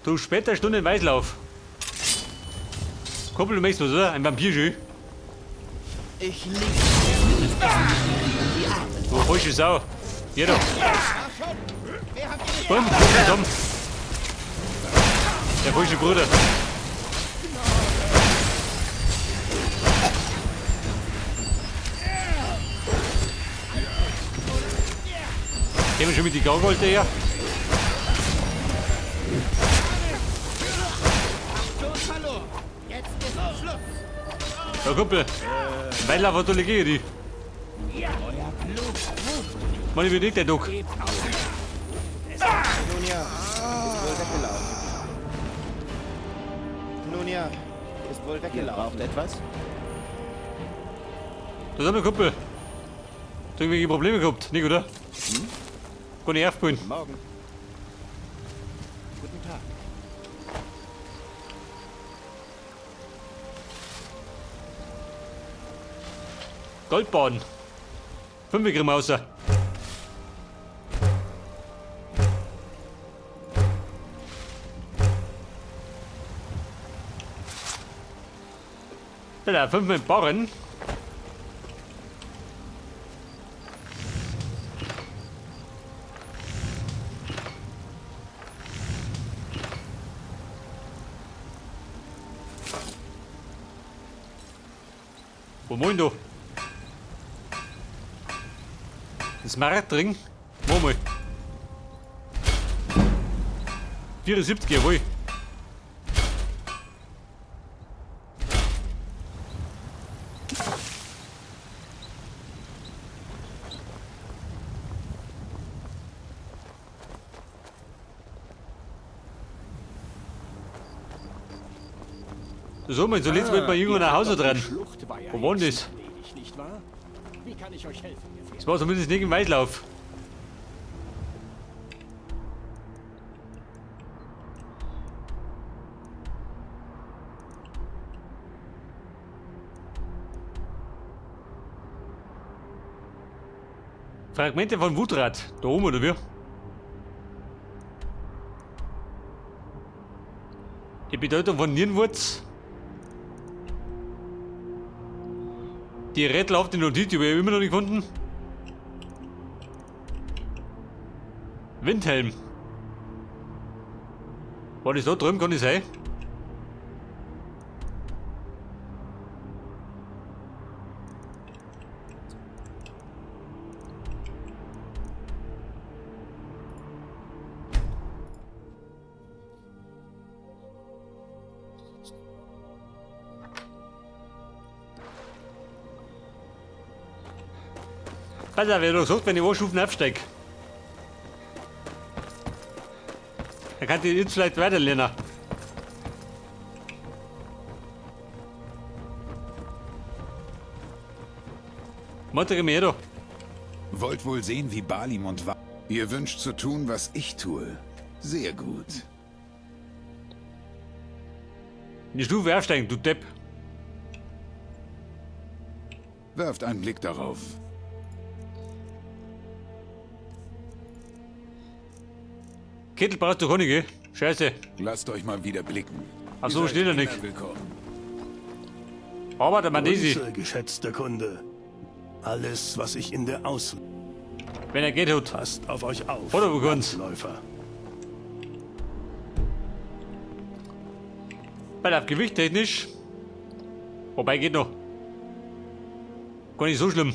Du später Stunde im Weißlauf. Kumpel, du möchtest was, oder? Ein Vampirschü. Ich liebe Du falsche Sau. Hier doch. Bumm, komm. Der falsche Bruder. Gehen wir schon mit die Gargolte her? Jetzt ist Schluss. Ja, Kumpel. Weißlauf hat alle gegen die. Mann, ich will nicht der Duck. Nun ja, ist wohl weggelaufen. Nun ja, ist wohl weggelaufen. Braucht etwas? Da sind wir, Kumpel. Hast du irgendwelche Probleme gehabt? Nicht, oder? Kann ich aufbauen. Morgen. Guten Tag. Goldbaden. 5 Gramm außer. Da, 5 mit Barren. Wo moin du? Ein Smaragdring? Wo mal? 74, jawohl. So, mein, so letztes Mal bei Jünger nach Hause dran. Wo war denn das? Wie kann ich euch helfen? Das war zumindest nicht im Weißlauf. Fragmente von Wutrad. Da oben, oder wie? Die Bedeutung von Nierenwurz. Die rätselhafte Notiz, die wir immer noch nicht gefunden. Windhelm. War das da drüben, kann das sein? Pass auf, wer doch sagt, wenn ich Stufen absteige. Dann kann ich jetzt vielleicht weiterlernen. Montere mir doch. Wollt wohl sehen, wie Balim und Ihr wünscht zu tun, was ich tue. Sehr gut. In die Stufe aufsteigen, du Depp. Werft einen Blick darauf. Kittel brauchst du Honig, gell? Scheiße. Lasst euch mal wieder blicken. Ach so, steht er nicht. Willkommen. Aber der Mandesi, Grüße, geschätzter Kunde. Alles, was ich in der Außen... wenn er geht, hat. Passt auf euch auf, Oder wir können's. Läufer. Weil auf Gewicht technisch. Wobei geht noch. Gar nicht so schlimm.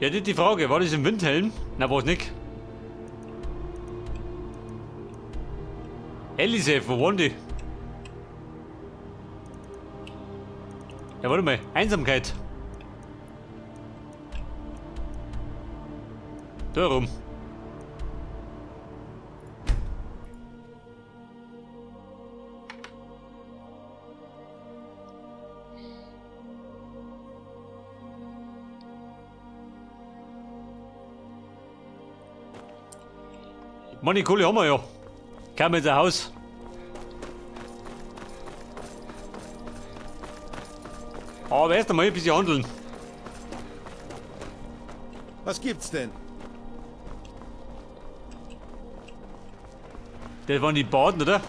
Ja, das ist die Frage. War das im Windhelm? Na, war es nicht. Elisef, wo waren die? Ja, warte mal. Einsamkeit. Da rum. Mann, die Kohle haben wir ja. Kam jetzt ein Haus. Aber erst einmal ein bisschen handeln. Was gibt's denn? Das waren die Baden, oder?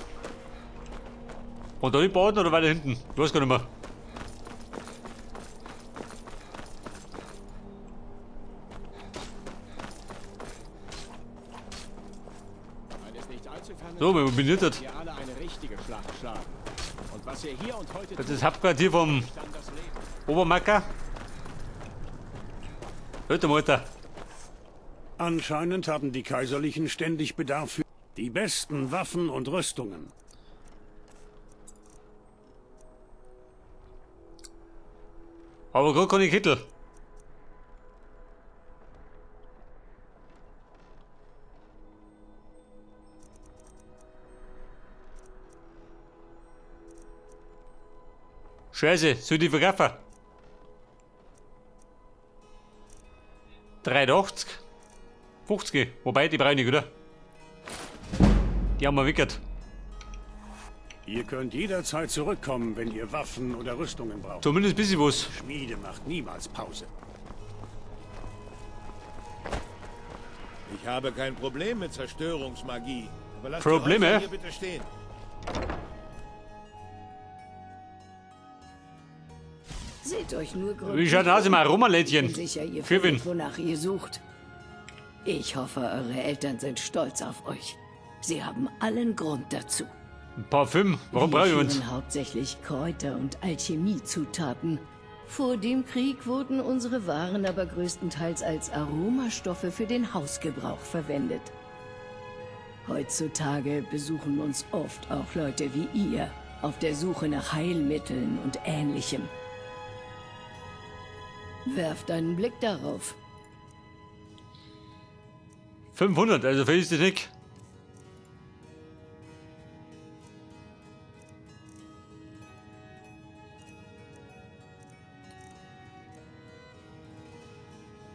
Und da die Baden oder weiter hinten? Ich weiß gar nicht mehr. So, wir bin ich jetzt. Ihr alle eine richtige Schlacht schlagen. Und was ihr hier und heute Das ist das Hauptquartier vom dann das Leben. Obermacker. Hört mal, Alter. Anscheinend haben die Kaiserlichen ständig Bedarf für die besten Waffen und Rüstungen. Aber gerade keine Kittel. Scheiße, soll die verkaufen? 83. 50. Wobei, die brauche ich nicht, oder? Die haben wir wickert. Ihr könnt jederzeit zurückkommen, wenn ihr Waffen oder Rüstungen braucht. Zumindest ein bisschen was. Schmiede macht niemals Pause. Ich habe kein Problem mit Zerstörungsmagie. Aber lasst Probleme? die Häuser hier bitte stehen. Seht euch nur Wie gründlich schaut aus, immer um. Aromalädchen? Bin sicher, ihr Für wen? findet, wonach ihr sucht. Ich hoffe, eure Eltern sind stolz auf euch. Sie haben allen Grund dazu. Ein Parfüm. Warum brauche ich Wir uns? führen hauptsächlich Kräuter- und Alchemiezutaten. Vor dem Krieg wurden unsere Waren aber größtenteils als Aromastoffe für den Hausgebrauch verwendet. Heutzutage besuchen uns oft auch Leute wie ihr, auf der Suche nach Heilmitteln und Ähnlichem. Werft einen Blick darauf. 500, also viel ist das nicht.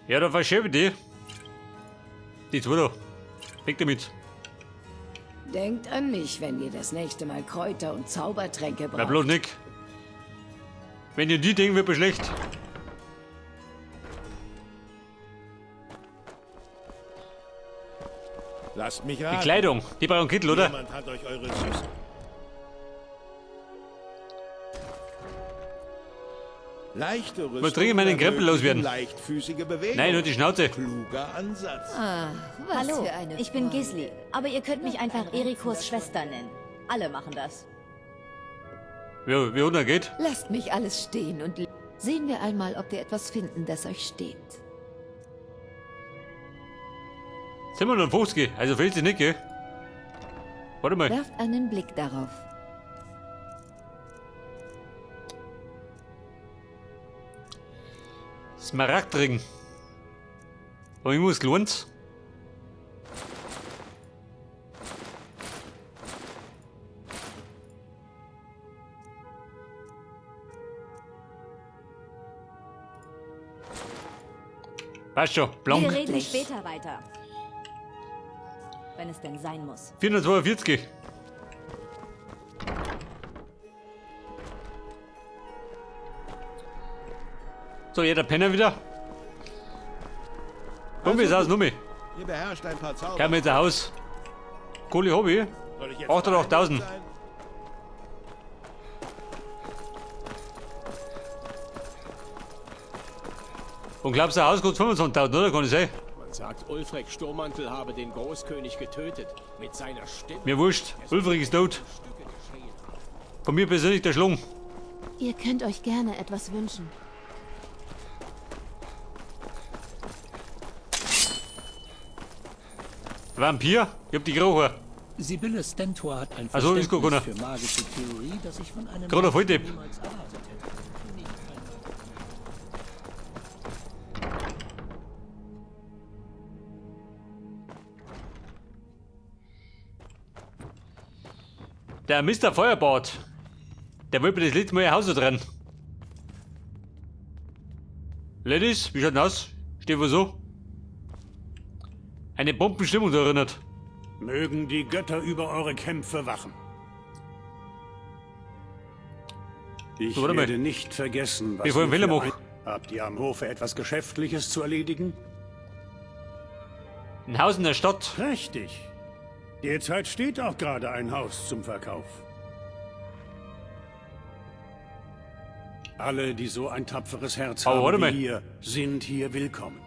Ja, da verschiebe die. Die zwei da. Weg damit. Denkt an mich, wenn ihr das nächste Mal Kräuter und Zaubertränke Na braucht. bloß nicht. Wenn ihr die Dinge wird mir schlecht. Lasst mich Die raten. Kleidung, die brauchen Kittel, oder? Jemand hat euch eure Süße. Leichte Rüstung. Muss dringend meinen Krempel loswerden. Leichtfüßige Bewegung. Nein, nur die Schnauze. Kluger Ansatz. Hallo, ich bin Gisli, aber ihr könnt mich einfach Erikos Schwester nennen. Alle machen das. Wie runter geht? Lasst mich alles stehen und sehen wir einmal, ob wir etwas finden, das euch steht. 750, also fehlt sie nicht, gell? Warte mal. Werft einen Blick darauf. Smaragdring. Aber ich muss gelohnt. Passt schon, Wir blank. reden Wirklich? später weiter. Wenn es denn sein muss. 442. So, jeder Penner wieder. Komm, wie ist aus, Nummi? Ihr beherrscht ein paar Zauber. Kam jetzt ein Haus. Coole Hobby. Soll ich jetzt 88.000. sein? Und glaubst du, ein Haus kostet 25.000, oder? Kann ich sein? Man sagt, Ulfric Sturmmantel habe den Großkönig getötet. Mit seiner Stimme. Mir wurscht. Ulfric ist tot. Stücke geschehen. Von mir persönlich der Schlung. Ihr könnt euch gerne etwas wünschen. Vampir? Ich hab die Graue. Sibylle Stentor hat ein Also, ist gut, Verständnis für magische Theorie, das ich von einem Gerade auf heute. niemals erwartet hätte. Nicht einmal. Der Mr. Feuerbart. Der wollte mir das letzte Mal ein Haus so dran. Ladies, wie schaut denn aus? Steht wo so? Eine Bombenstimmung da erinnert. Mögen die Götter über eure Kämpfe wachen. Ich So, warte mal. werde nicht vergessen, was Wir wollen ihr für Willemok. Habt ihr am Hofe etwas Geschäftliches zu erledigen? Ein Haus in der Stadt. Richtig. Derzeit steht auch gerade ein Haus zum Verkauf. Alle, die so ein tapferes Herz Aber warte haben mal. wie ihr, sind hier willkommen.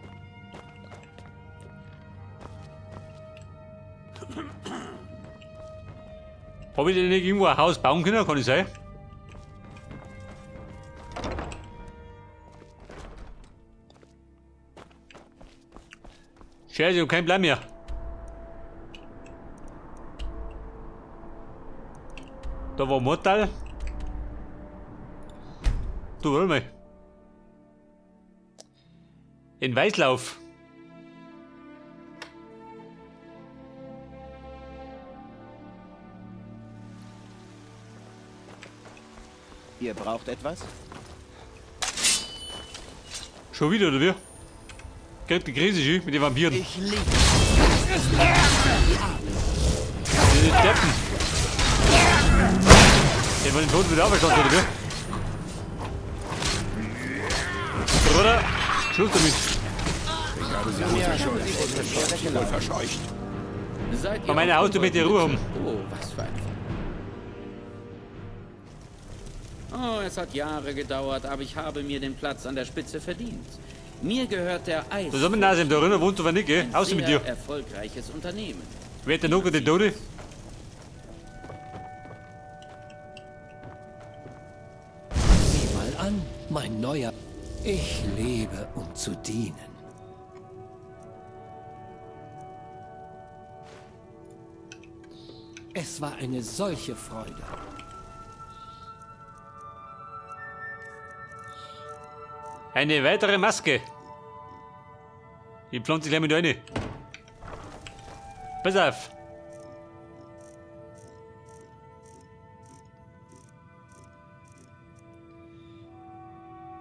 Hab ich denn nicht irgendwo ein Haus bauen können? Kann ich sein? Scheiße, ich hab keinen Plan mehr. Da war Mortal. Du, warte mal. In Weißlauf. Ihr braucht etwas? Schon wieder, oder wie? Kriegt die Krise schon mit den Vampiren. Ich liebe. Diese Deppen. Den wollen den Tod wieder auferstanden, oder wie? Bruder, Schluss damit. Ich habe sie wohl verscheucht. Komm, meine Auto mit dir Ruhe haben. Oh, was für ein... Oh, es hat Jahre gedauert, aber ich habe mir den Platz an der Spitze verdient. Mir gehört der Eis. Zusammen Nase im Doriner wohnt aber nicht, gell? Außer mit dir. Erfolgreiches Unternehmen. Wer hat denn noch den Tode? Sieh mal an, mein neuer... Ich lebe, um zu dienen. Es war eine solche Freude. Eine weitere Maske. Ich pflanze gleich mit rein. Pass auf.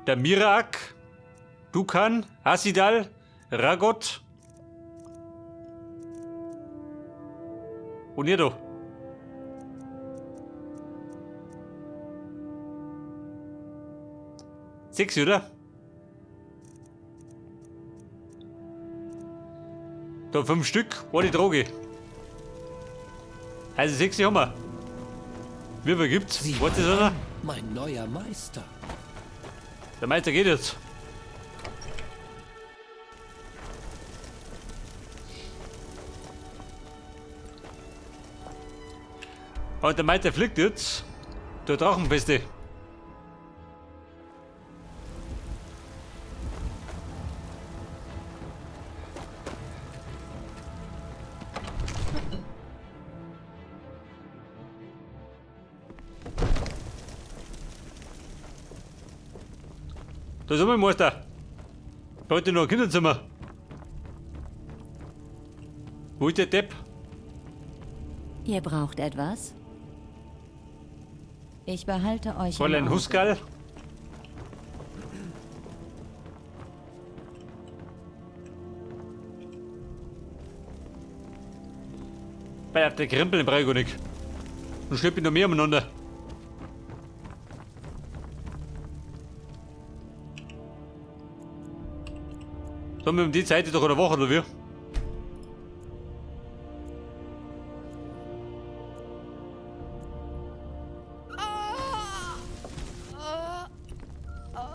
Der Mirak, Dukan, Hasidal, Ragot und ihr doch. Sechs, oder? Da 5 Stück, ohne Droge. Also 6 haben wir. Wie viel gibt's? Sieh Warte, mal einer? an, mein neuer Meister. Der Meister geht jetzt. Und der Meister fliegt jetzt. Der Drachenbeste. Da sind wir, Meister. Heute noch ein Kinderzimmer. Wo ist der Depp? Ihr braucht etwas? Ich behalte euch. Fräulein Huskerl. Bei der Krempel im Brauch nicht. Und schlepp ich noch mehr umeinander. Sollen wir um die Zeit doch eine Woche oder wie?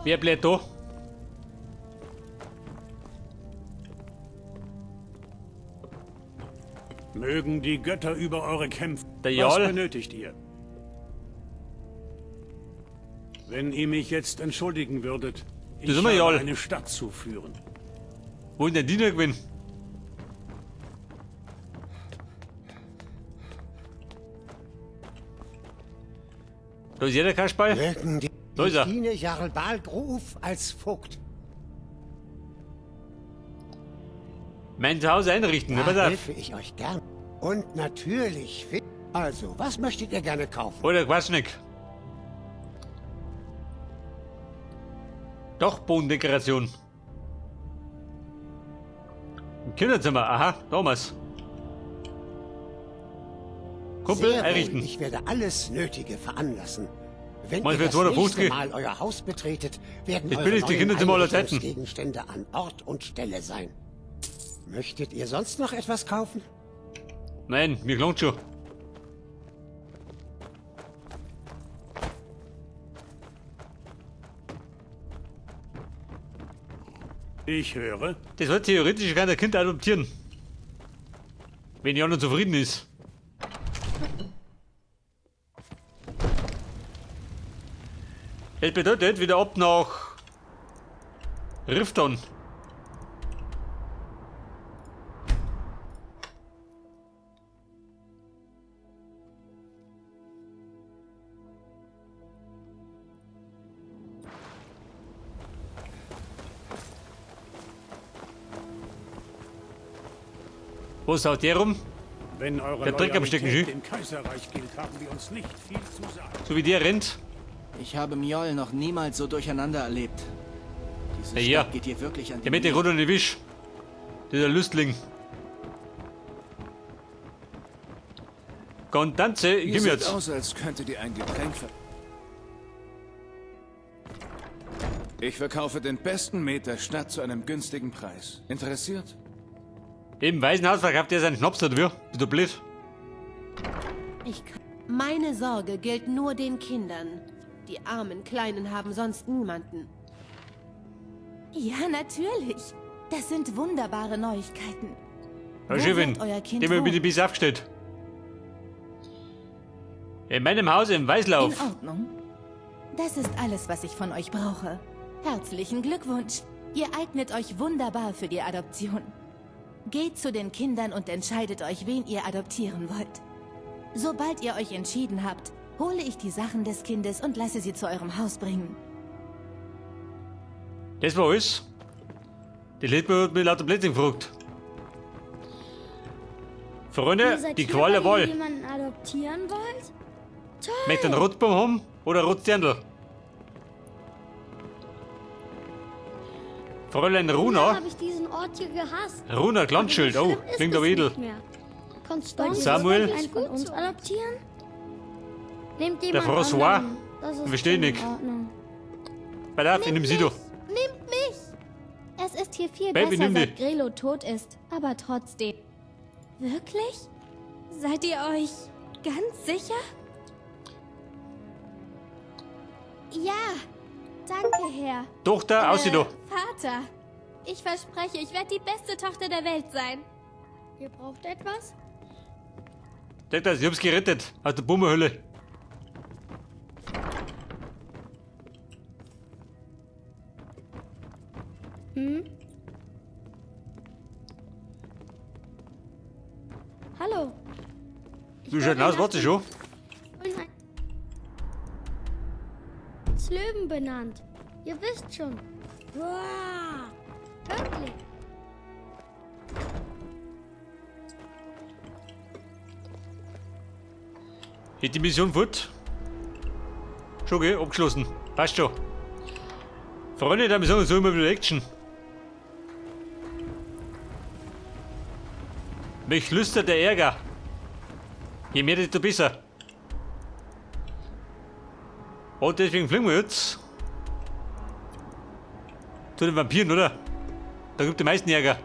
Wer bleibt da? Mögen die Götter über eure Kämpfe. Der Was Jarl. benötigt ihr? Wenn ihr mich jetzt entschuldigen würdet, ich sind wir, habe Jarl. eine Stadt zu führen. Wo ist denn der Diener gewesen? Da ist jeder Kasperl. Da ist er. diene Jarl Balgruf als Vogt. Mein Zuhause einrichten, ne? Da Pass auf. helfe ich euch gern. Und natürlich... Also, was möchtet ihr gerne kaufen? Oder Quatschnick. Doch, Bodendekoration. Im Kinderzimmer, aha, damals. Kumpel, Sehr wohl. einrichten. Ich werde alles Nötige veranlassen. Wenn Mal ihr für das 250. nächste Mal euer Haus betretet, werden Das eure billigste neuen Kinderzimmer aller Zeiten. Einrichtungsgegenstände an Ort und Stelle sein. Möchtet ihr sonst noch etwas kaufen? Nein, mir gelangt schon. Ich höre. Das soll theoretisch keiner Kind adoptieren. Wenn ja noch zufrieden ist. Das bedeutet wieder ab nach Rifton. Wo saut der rum? Wenn eure Der Trick am Stecken, Loyalität dem Kaiserreich gilt, haben wir uns nicht viel zu sagen. So wie der rennt. Ich habe Mjoll noch niemals so durcheinander erlebt. Diese Ja, Stadt geht hier wirklich an die der mit den Niere. roten Wisch. Dieser Lüstling. Konstanze, Ihr gib mir seht jetzt. aus, als könntet ihr ein Getränk ver... Ich verkaufe den besten Met der Stadt zu einem günstigen Preis. Interessiert? Im Waisenhaus verkauft er seinen Schnaps, oder wie? Bist du blöd? Meine Sorge gilt nur den Kindern. Die armen Kleinen haben sonst niemanden. Ja, natürlich. Das sind wunderbare Neuigkeiten. Herr Wo Chefin, wird euer Kind dem mir bitte wohnen? bis aufgestellt. In meinem Haus im Weißlauf. In Ordnung. Das ist alles, was ich von euch brauche. Herzlichen Glückwunsch. Ihr eignet euch wunderbar für die Adoption. Geht zu den Kindern und entscheidet euch, wen ihr adoptieren wollt. Sobald ihr euch entschieden habt, hole ich die Sachen des Kindes und lasse sie zu eurem Haus bringen. Das war alles. Die Leute hat mir lauter Blödsinn gefragt. Freunde, die Qual der Wahl. Wenn ihr jemanden adoptieren wollt? Toll! Möchtet ihr einen Rotbaum haben oder ein Rotsternl? Fräulein Früher Runa. habe ich diesen Ort hier gehasst. Runa, Glanzschild. Oh, klingt aber edel. Konstanz, Samuel. einen von uns adoptieren? Nehmt Der jemand François. anderen. Das ist Verstehe in nicht. Ordnung. Bei der in dem Sido. Nehmt mich! Es ist hier viel Baby, besser, nimm seit die. Grelo tot ist. Aber trotzdem. Wirklich? Seid ihr euch ganz sicher? Ja. Danke, Herr. Tochter, aus Sido. Vater. Ich verspreche, ich werde die beste Tochter der Welt sein. Ihr braucht etwas? Sagt das, ich hab's gerettet. Aus der Bummerhölle. Hm? Hallo. Wie schaut denn aus? Warte schon. Als Löwen benannt. Ihr wisst schon. Wow. Wirklich. Ist die Mission fort? Schon, gell? Abgeschlossen. Passt schon. Freunde der Mission, so immer wieder Action. Mich lüstert der Ärger. Je mehr, desto besser. Und deswegen fliegen wir jetzt zu den Vampiren, oder? Da gibt die meisten Ärger.